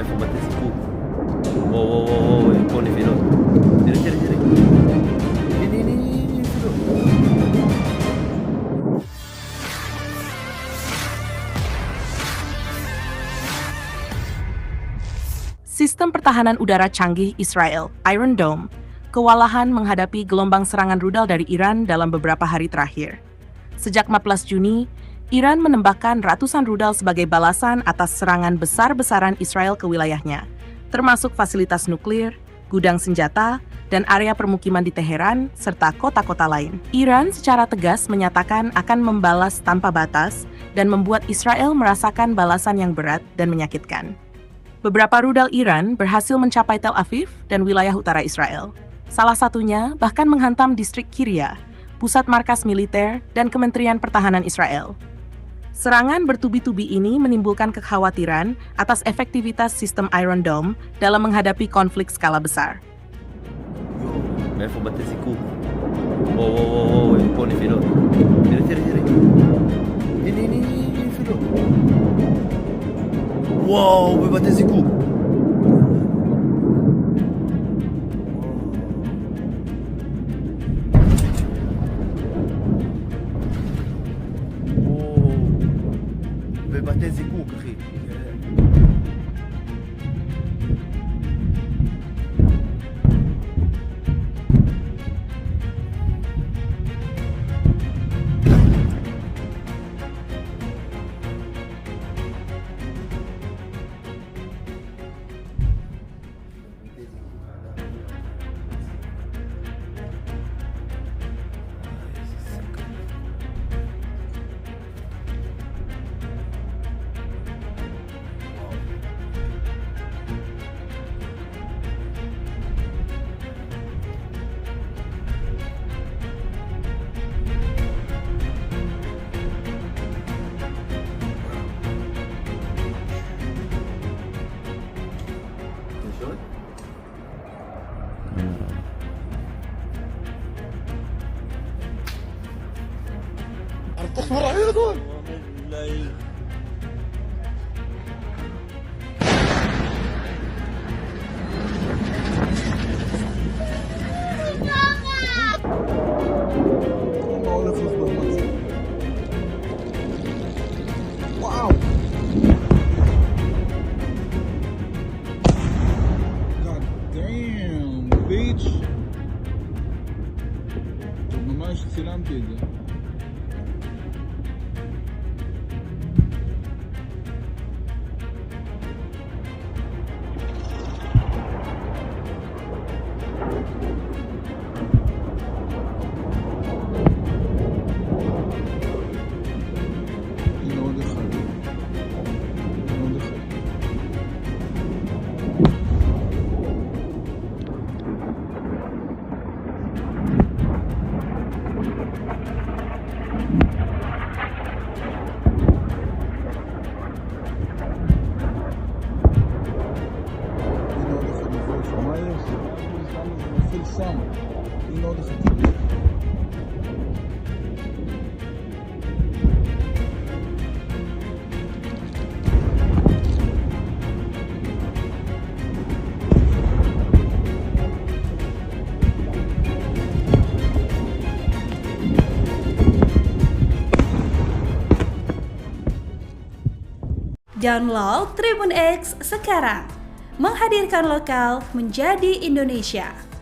faut battere sicuro. Wow, wow, wow, wow, impone Filo. Tira, tira, tira. Ini, Filo. Sistem pertahanan udara canggih Israel, Iron Dome, kewalahan menghadapi gelombang serangan rudal dari Iran dalam beberapa hari terakhir. Sejak 14 Juni, Iran menembakkan ratusan rudal sebagai balasan atas serangan besar-besaran Israel ke wilayahnya, termasuk fasilitas nuklir, gudang senjata, dan area permukiman di Teheran, serta kota-kota lain. Iran secara tegas menyatakan akan membalas tanpa batas dan membuat Israel merasakan balasan yang berat dan menyakitkan. Beberapa rudal Iran berhasil mencapai Tel Aviv dan wilayah utara Israel. Salah satunya bahkan menghantam distrik Kiryat, pusat markas militer dan Kementerian Pertahanan Israel. Serangan bertubi-tubi ini menimbulkan kekhawatiran atas efektivitas sistem Iron Dome dalam menghadapi konflik skala besar. Il faut battere sicuro. Wow, wow, wow, wow, impone Filo. Tira, tira, tira. Ini, Filo. Wow, vuoi battere sicuro. Battere sicuro, אחי. تصبر علينا دول واو God damn bitch ממש צילמתי את זה Download Tribun X sekarang, menghadirkan lokal menjadi Indonesia.